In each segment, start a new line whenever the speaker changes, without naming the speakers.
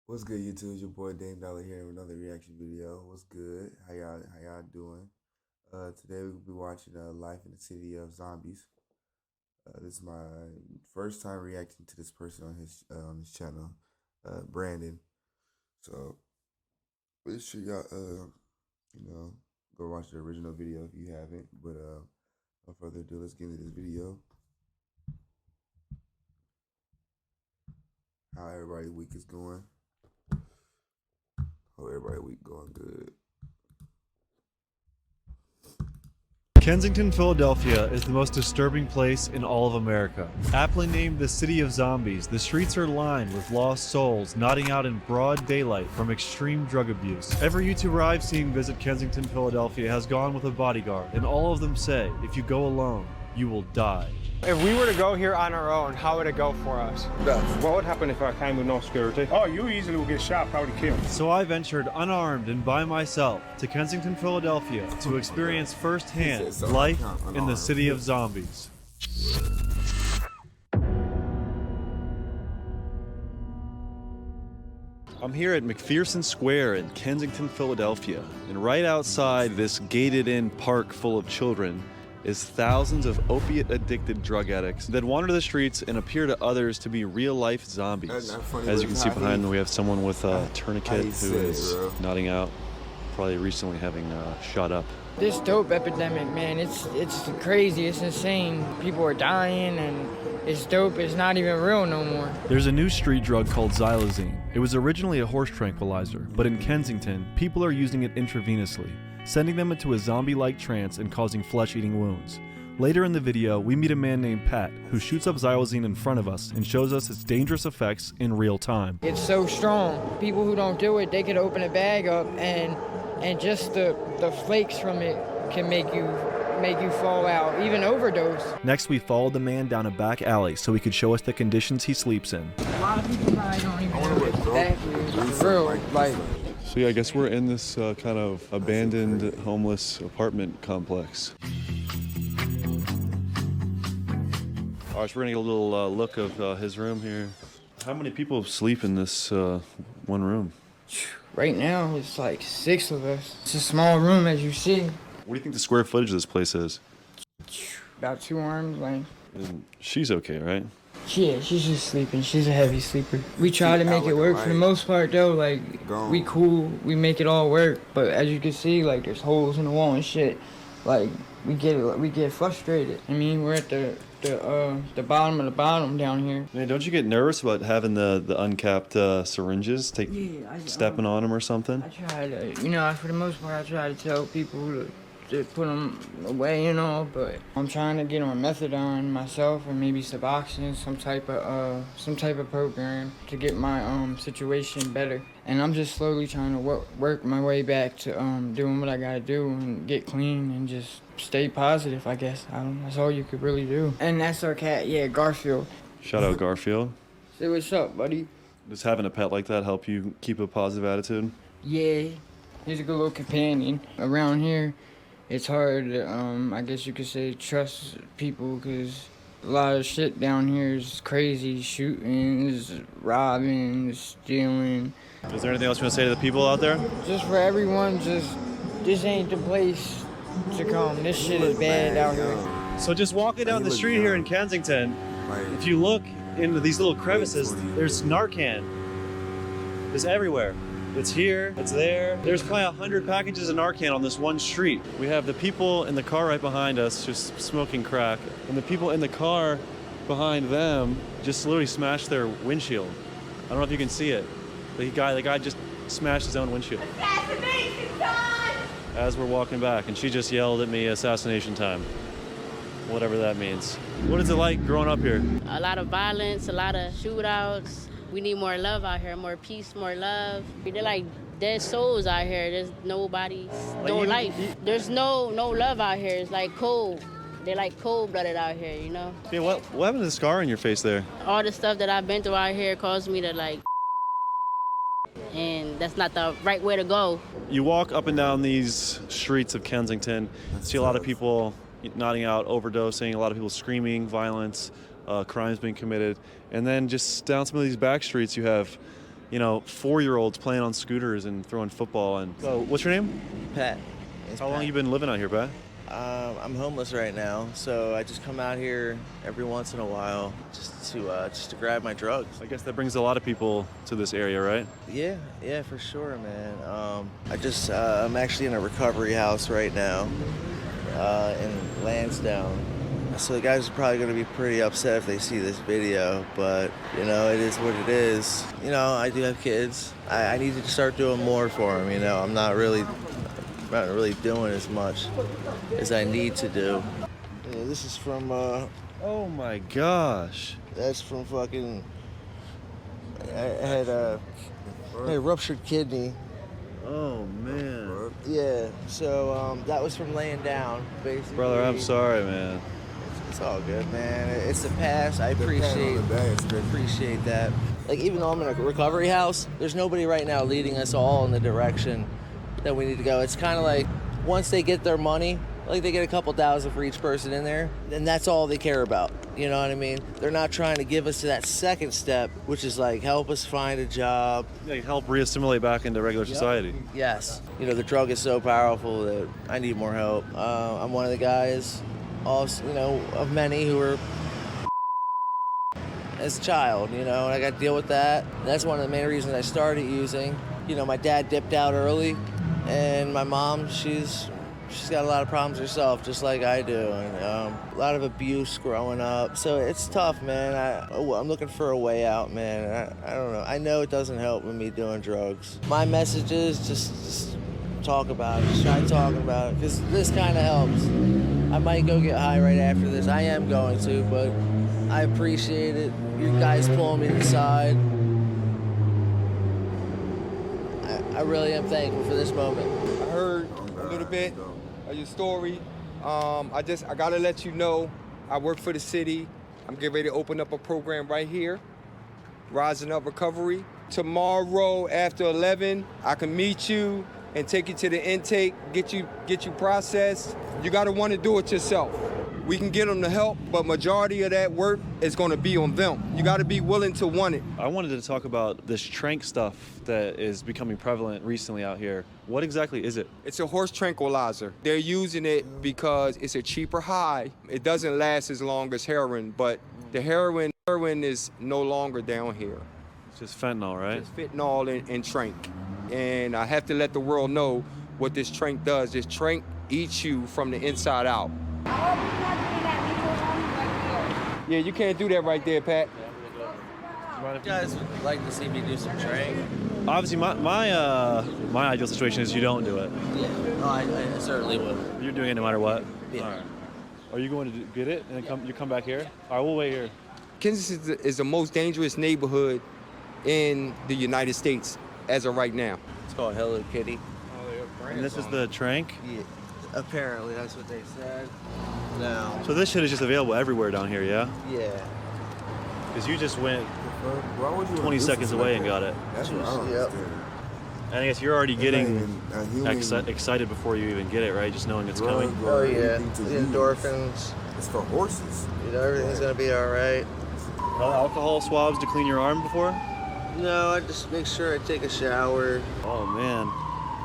What's good, YouTube? It's your boy Dame Dollar here with another reaction video. What's good? How y'all doing? Today we'll be watching Life in the City of Zombies. This is my first time reacting to this person on his channel, Brandon. So make sure y'all go watch the original video if you haven't. But no further ado, let's get into this video. How everybody's week is going. Hope everybody's week going good.
Kensington, Philadelphia is the most disturbing place in all of America. Aptly named the City of Zombies, the streets are lined with lost souls nodding out in broad daylight from extreme drug abuse. Every YouTuber I've seen visit Kensington, Philadelphia has gone with a bodyguard, and all of them say, if you go alone, you will die.
If we were to go here on our own, how would it go for us?
What would happen if I came with no security?
Oh, you easily will get shot, probably killed.
So I ventured unarmed and by myself to Kensington, Philadelphia to experience firsthand life in the City of Zombies. I'm here at McPherson Square in Kensington, Philadelphia, and right outside this gated-in park full of children is thousands of opiate-addicted drug addicts that wander the streets and appear to others to be real-life zombies. As you can see behind me, we have someone with a tourniquet who is nodding out, probably recently having shot up.
This dope epidemic, man, it's crazy, it's insane. People are dying and it's dope, it's not even real no more.
There's a new street drug called xylazine. It was originally a horse tranquilizer, but in Kensington, people are using it intravenously, sending them into a zombie-like trance and causing flesh-eating wounds. Later in the video, we meet a man named Pat who shoots up xylazine in front of us and shows us its dangerous effects in real time.
It's so strong. People who don't do it, they could open a bag up and just the flakes from it can make you fall out, even overdose.
Next, we followed the man down a back alley so he could show us the conditions he sleeps in.
A lot of people probably don't even know what that is. For real, like.
So yeah, I guess we're in this kind of abandoned homeless apartment complex. All right, so we're gonna get a little look of his room here. How many people sleep in this one room?
Right now, it's like 6 of us. It's a small room, as you see.
What do you think the square footage of this place is?
About 2 arms length.
And she's okay, right?
Yeah, she's just sleeping. She's a heavy sleeper. We try to make it work for the most part, though. Like, we cool. We make it all work. But as you can see, like, there's holes in the wall and shit. Like, we get frustrated. I mean, we're at the bottom of the bottom down here.
Man, don't you get nervous about having the uncapped syringes? Stepping on them or something?
I try to, for the most part, I try to tell people to put them away, but I'm trying to get on methadone myself, or maybe Suboxone, some type of program to get my situation better. And I'm just slowly trying to work my way back to doing what I gotta do and get clean and just stay positive, I guess. That's all you could really do. And that's our cat, yeah, Garfield.
Shout out Garfield.
Say what's up, buddy.
Does having a pet like that help you keep a positive attitude?
Yeah, he's a good little companion. Around here, it's hard to, I guess you could say, trust people, because a lot of shit down here is crazy. Shootings, robbing, stealing.
Is there anything else you want to say to the people out there?
Just for everyone, this ain't the place to come. This shit is bad out here.
So just walking down the street here in Kensington, if you look into these little crevices, there's Narcan. It's everywhere. It's here, it's there. There's probably 100 packages of Narcan on this one street. We have the people in the car right behind us just smoking crack, and the people in the car behind them just literally smashed their windshield. I don't know if you can see it. The guy just smashed his own windshield. Assassination time! As we're walking back, and she just yelled at me, assassination time. Whatever that means. What is it like growing up here?
A lot of violence, a lot of shootouts. We need more love out here, more peace, more love. They're like dead souls out here. There's nobody's, no life. There's no love out here. It's like cold. They're like cold-blooded out here,
Yeah, what happened to the scar on your face there?
All the stuff that I've been through out here caused me to and that's not the right way to go.
You walk up and down these streets of Kensington, see a lot of people nodding out, overdosing, a lot of people screaming, violence, crimes being committed. And then just down some of these back streets, you have, you know, 4-year-olds playing on scooters and throwing football. And so, what's your name?
Pat.
How long you been living out here, Pat?
I'm homeless right now, so I just come out here every once in a while just to grab my drugs.
I guess that brings a lot of people to this area, right?
Yeah, for sure, man. I'm actually in a recovery house right now in Lansdowne. So the guys are probably going to be pretty upset if they see this video, but you know, it is what it is. You know, I do have kids. I need to start doing more for them. You know, I'm not really doing as much as I need to do. Yeah, this is from
Oh my gosh.
that's from fucking I had a ruptured kidney.
Oh man.
Yeah, so that was from laying down, basically.
Brother, I'm sorry, man.
It's all good, man. It's the past. I appreciate that. Like, even though I'm in a recovery house, there's nobody right now leading us all in the direction that we need to go. It's kind of like once they get their money, like they get a couple thousand for each person in there, then that's all they care about. You know what I mean? They're not trying to give us to that second step, which is like help us find a job.
Yeah, help re-assimilate back into regular society.
Yes. You know, the drug is so powerful that I need more help. I'm one of the guys, also, you know, of many who were as a child, you know, and I got to deal with that. And that's one of the main reasons I started using. You know, my dad dipped out early, and my mom, she's got a lot of problems herself, just like I do, and a lot of abuse growing up. So it's tough, man. I'm looking for a way out, man. I don't know. I know it doesn't help with me doing drugs. My message is just talk about it. Just try talking about it, because this kind of helps. I might go get high right after this. I am going to, but I appreciate it. You guys pulling me aside. I really am thankful for this moment.
I heard a little bit of your story. I gotta let you know, I work for the city. I'm getting ready to open up a program right here, Rising Up Recovery. Tomorrow after 11, I can meet you and take you to the intake, get you processed. You gotta want to do it yourself. We can get them the help, but majority of that work is gonna be on them. You gotta be willing to want it.
I wanted to talk about this trank stuff that is becoming prevalent recently out here. What exactly is it?
It's a horse tranquilizer. They're using it because it's a cheaper high. It doesn't last as long as heroin, but the heroin is no longer down here.
It's just fentanyl, right?
It's fentanyl and trank. And I have to let the world know what this trank does. This trank eats you from the inside out. Yeah, you can't do that right there, Pat.
You guys would like to see me do some trank?
Obviously, my ideal situation is you don't do it.
Yeah, no, I certainly would.
You're doing it no matter what.
Yeah.
All right. Are you going to get it and then you come back here? All right, we'll wait here.
Kansas is the most dangerous neighborhood in the United States as of right now.
It's called Hello Kitty.
And this is the trank?
Yeah, apparently that's what they said. No.
So this shit is just available everywhere down here, yeah?
Yeah.
Because you just went
Why would you
20 seconds away and got it.
That's what I don't
Yep.
understand.
And I guess you're already getting
a human
excited before you even get it, right? Just knowing it's
drug
coming.
or
Oh yeah,
anything to
the
use.
endorphins.
It's for horses.
You know, everything's gonna be all right.
Alcohol swabs to clean your arm before?
No, I just make sure I take a shower.
Oh man,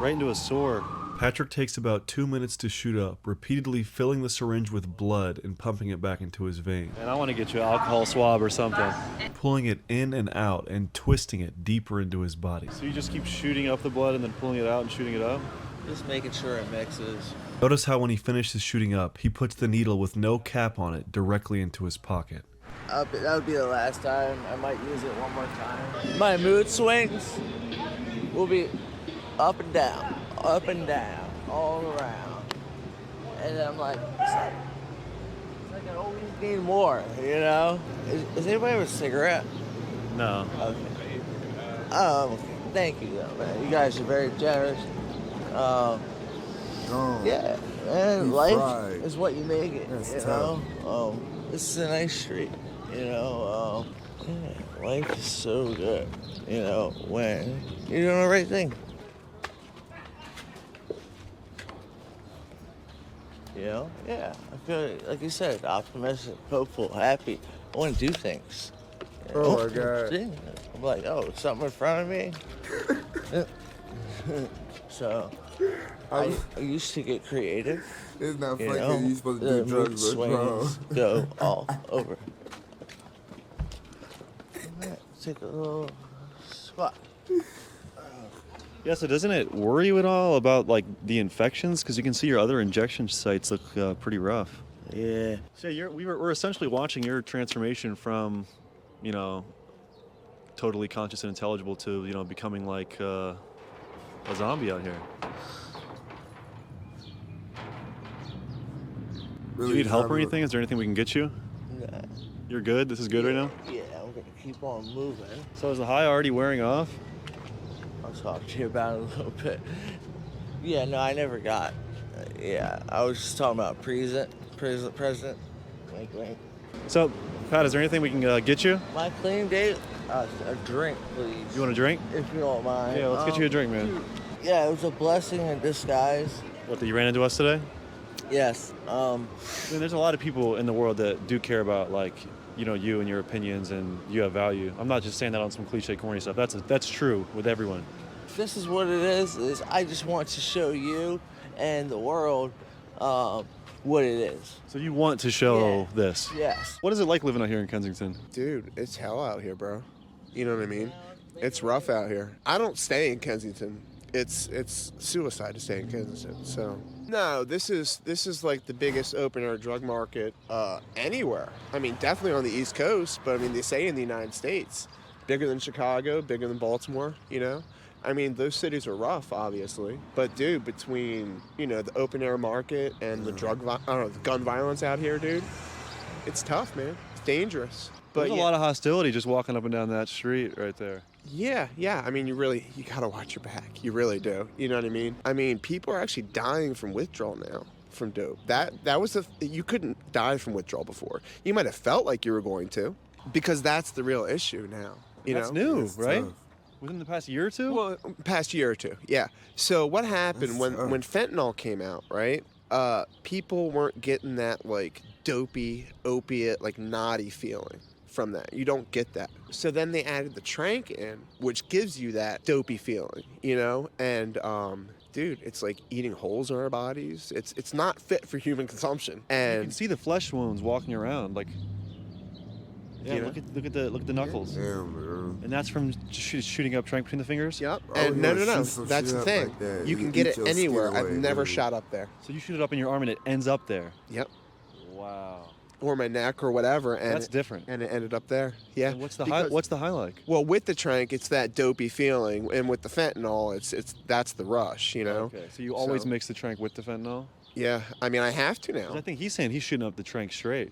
right into a sore.
Patrick takes about 2 minutes to shoot up, repeatedly filling the syringe with blood and pumping it back into his vein.
And I want to get you an alcohol swab or something.
Pulling it in and out and twisting it deeper into his body.
So you just keep shooting up the blood and then pulling it out and shooting it up?
Just making sure it mixes.
Notice how when he finishes shooting up, he puts the needle with no cap on it directly into his pocket.
That would be the last time. I might use it one more time. My mood swings will be up and down, all around. And I'm like, it's like I always need more, you know? Does anybody have a cigarette?
No.
Okay. Thank you, though, man. You guys are very generous. Yeah, man,
Deep
life
fried.
is what you make it,
That's
you
tough.
know? This is a nice street, you know? Yeah, life is so good, you know, when you're doing the right thing. You know? Yeah, I feel like you said, optimistic, hopeful, happy. I want to do things.
Oh my God.
See? I'm like, oh, something in front of me. So I used to get creative.
It's not
You
funny
know,
because you're supposed to do
the mood
drugs, but bro.
swings go all over. Let's take a little squat.
Yeah, so doesn't it worry you at all about like the infections? Because you can see your other injection sites look pretty rough.
Yeah.
So we're essentially watching your transformation from, you know, totally conscious and intelligible to, you know, becoming like a zombie out here. Do you need help or anything? Is there anything we can get you?
Nah.
You're good? This is good right now?
Yeah, I'm gonna keep on moving.
So is the high already wearing off?
I'll talk to you about it a little bit. Yeah, no, I never got. Yeah, I was just talking about present. Wink, wink.
So, Pat, is there anything we can get you?
My claim date, a drink, please.
You want a drink?
If you don't mind.
Yeah, let's get you a drink, man.
Dude, yeah, it was a blessing in disguise.
What, that you ran into us today?
Yes.
I mean, there's a lot of people in the world that do care about, like, you know, you and your opinions, and you have value. I'm not just saying that on some cliche, corny stuff. That's true with everyone.
This is what it is I just want to show you and the world what it is.
So you want to show this?
Yes.
What is it like living out here in Kensington?
Dude, it's hell out here, bro. You know what I mean? It's rough out here. I don't stay in Kensington. It's suicide to stay in Kensington. So no, this is like the biggest open air drug market anywhere. I mean, definitely on the East Coast, but I mean, they say in the United States, bigger than Chicago, bigger than Baltimore. You know. I mean, those cities are rough, obviously. But, dude, between, you know, the open air market and the the gun violence out here, dude, it's tough, man. It's dangerous. But
There's a lot of hostility just walking up and down that street right there.
Yeah. I mean, you gotta watch your back. You really do. You know what I mean? I mean, people are actually dying from withdrawal now from dope. That was you couldn't die from withdrawal before. You might have felt like you were going to, because that's the real issue now.
That's new, right?
Tough.
Within the past year or two?
Well, past year or two, yeah. So what happened when fentanyl came out, right? People weren't getting that like dopey, opiate, like naughty feeling from that. You don't get that. So then they added the trank in, which gives you that dopey feeling, you know? And dude, it's like eating holes in our bodies. It's not fit for human consumption. And
you can see the flesh wounds walking around, like. Yeah,
you know?
look at the knuckles.
Damn, bro.
And that's from shooting up trank between the fingers?
Yep.
Oh,
And
yeah,
no.
shoot some
That's
shit
the
up
thing.
like that.
You can
You
get
eat
it
your skin
anywhere.
away,
I've never
literally.
shot up there.
So you shoot it up in your arm and it ends up there?
Yep.
Wow.
Or my neck or whatever. And
That's different.
And it ended up there. Yeah.
And what's the
Because-
high like?
Well, with the trank, it's that dopey feeling, and with the fentanyl, that's the rush, you know.
Okay, so you always mix the trank with the fentanyl?
Yeah, I mean, I have to
'Cause
now.
I think he's saying he's shooting up the trank straight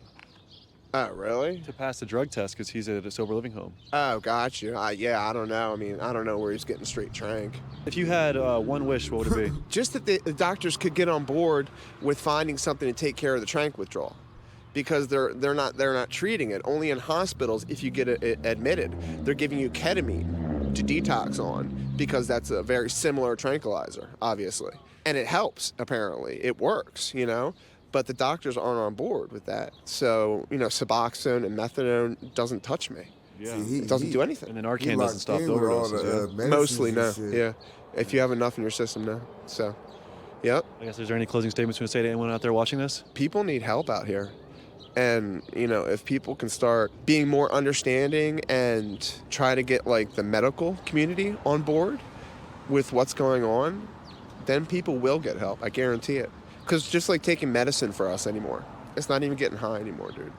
Oh, really?
to pass the drug test because he's at a sober living home.
Oh, got you. Yeah, I don't know. I mean, I don't know where he's getting straight trank.
If you had one wish, what would it be?
Just that the doctors could get on board with finding something to take care of the trank withdrawal, because they're not treating it. Only in hospitals, if you get it admitted, they're giving you ketamine to detox on, because that's a very similar tranquilizer, obviously, and it helps. Apparently, it works, you know. But the doctors aren't on board with that. So, you know, Suboxone and methadone doesn't touch me.
Yeah.
It doesn't do anything.
And then Narcan doesn't stop the overdoses, yeah?
Mostly, no. Yeah. If you have enough in your system, no. So, yep.
I guess, is there any closing statements you want to say to anyone out there watching this?
People need help out here. And, you know, if people can start being more understanding and try to get, like, the medical community on board with what's going on, then people will get help. I guarantee it. Because just like taking medicine for us anymore. It's not even getting high anymore, dude.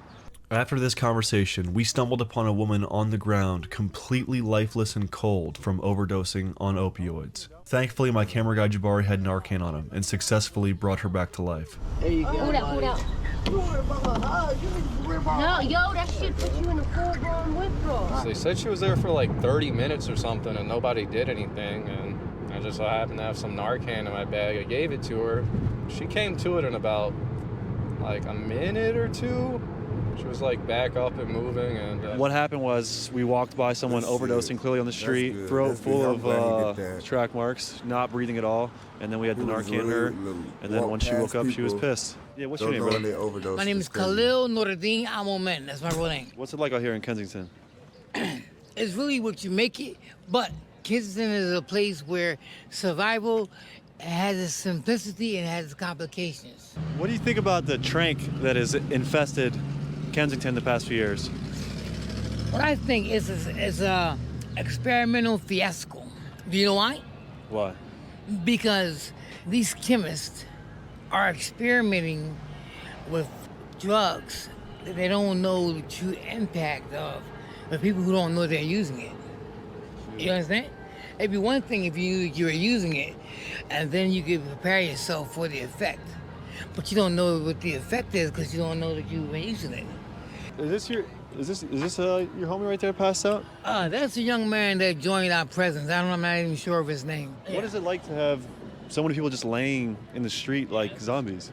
After this conversation, we stumbled upon a woman on the ground, completely lifeless and cold from overdosing on opioids. Thankfully, my camera guy Jabari had Narcan on him and successfully brought her back to life.
There you go. Hold out. No, yo, that shit put you in a full-blown withdrawal.
They said she was there for like 30 minutes or something and nobody did anything, and I just so happened to have some Narcan in my bag. I gave it to her. She came to it in about like a minute or two. She was like back up and moving. And
What happened was we walked by someone overdosing clearly on the street, throat full of track marks, not breathing at all, and then we had the Narcan her, and then when she woke up, she was pissed. Yeah, what's your name, brother?
My name is Khalil Nuruddin Amomen. That's my real name.
What's it like out here in Kensington?
It's really what you make it, but Kensington is a place where survival has its simplicity and has its complications.
What do you think about the trank that has infested Kensington the past few years?
What I think is a experimental fiasco. Do you know why?
Why?
Because these chemists are experimenting with drugs that they don't know the true impact of, the people who don't know they're using it. You understand? It'd be one thing if you're using it, and then you could prepare yourself for the effect. But you don't know what the effect is because you don't know that you've been using it.
Is this your homie right there passed out?
That's a young man that joined our presence. I'm not even sure of his name.
What is it like to have so many people just laying in the street like zombies?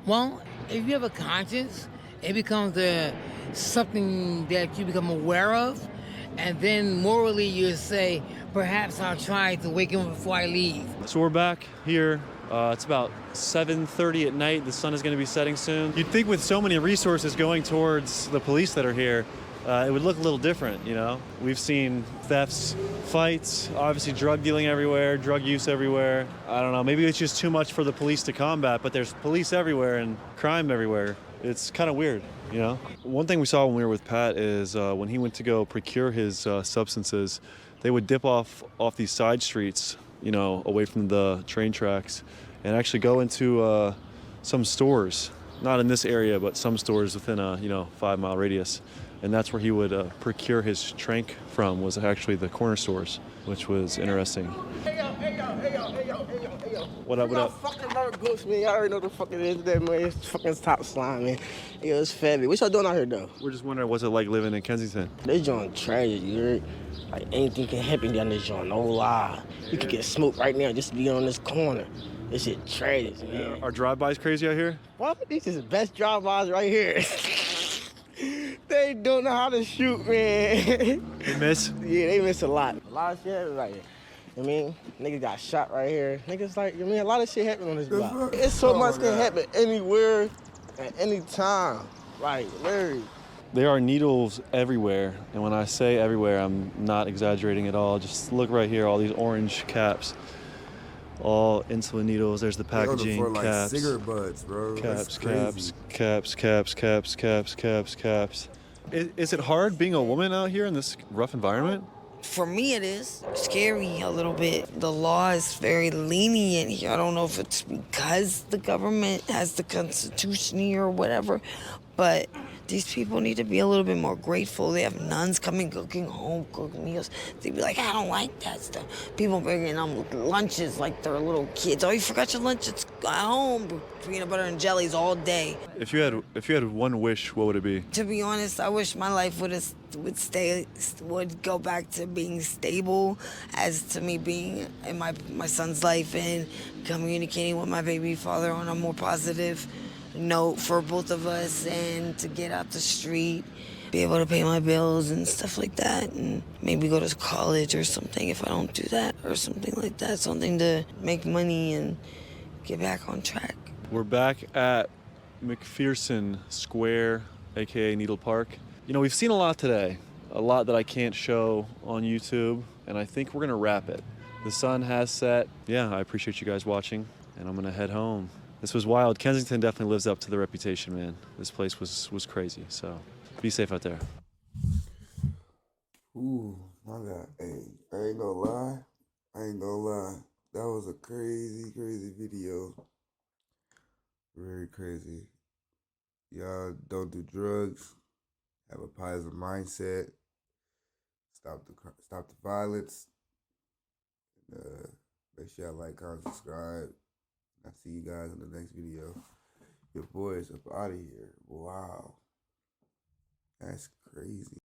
Well, if you have a conscience, it becomes something that you become aware of, and then morally you say, perhaps I'll try to wake him up before I leave.
So we're back here. It's about 7:30 at night. The sun is going to be setting soon. You'd think with so many resources going towards the police that are here, it would look a little different, you know? We've seen thefts, fights, obviously drug dealing everywhere, drug use everywhere. I don't know, maybe it's just too much for the police to combat, but there's police everywhere and crime everywhere. It's kind of weird, you know? One thing we saw when we were with Pat is when he went to go procure his substances, they would dip off these side streets, you know, away from the train tracks, and actually go into some stores, not in this area, but some stores within a 5-mile radius. And that's where he would procure his trank from, was actually the corner stores, which was interesting.
Hey yo.
What up?
Fucking Robert Goose, man. Y'all already know the fuck it is there, man. It's fucking top slime, man. Yo, it's fatty. What y'all doing out here, though?
We're just wondering, what's it like living in Kensington?
This joint tragic, you heard? Like, anything can happen down this joint, no lie. You could get smoked right now just to be on this corner. This shit tragic, man.
Are drive-bys crazy out here?
What? These is the best drive-bys right here. They don't know how to shoot, man.
They miss?
Yeah, they miss a lot. A lot of shit, like, I mean, niggas got shot right here. Niggas like, I mean, a lot of shit happened on this block. It's so much can happen anywhere, at any time. Like, literally.
There are needles everywhere, and when I say everywhere, I'm not exaggerating at all. Just look right here, all these orange caps. All insulin needles. There's the packaging.
For, like,
caps.
cigarette butts, bro.
Caps. Is it hard being a woman out here in this rough environment?
For me, it is scary a little bit. The law is very lenient here. I don't know if it's because the government has the Constitution here or whatever, but these people need to be a little bit more grateful. They have nuns coming, cooking home, cooking meals. They be like, I don't like that stuff. People bringing them lunches like they're little kids. Oh, you forgot your lunch? It's at home. Peanut butter and jellies all day.
If you had one wish, what would it be?
To be honest, I wish my life would go back to being stable, as to me being in my son's life and communicating with my baby father on a more positive note for both of us, and to get out the street, be able to pay my bills and stuff like that, and maybe go to college or something if I don't do that, or something like that, something to make money and get back on track.
We're back at McPherson Square, aka Needle Park. You know, we've seen a lot today, a lot that I can't show on YouTube, and I think we're gonna wrap it. The sun has set. Yeah, I appreciate you guys watching, and I'm gonna head home. This was wild. Kensington definitely lives up to the reputation, man. This place was crazy, so be safe out there.
Ooh, my God. Hey, I ain't gonna lie. That was a crazy video. Very crazy. Y'all don't do drugs. Have a positive mindset. Stop the violence. Make sure y'all like, comment, subscribe. I'll see you guys in the next video. Your boy is up out of here. Wow. That's crazy.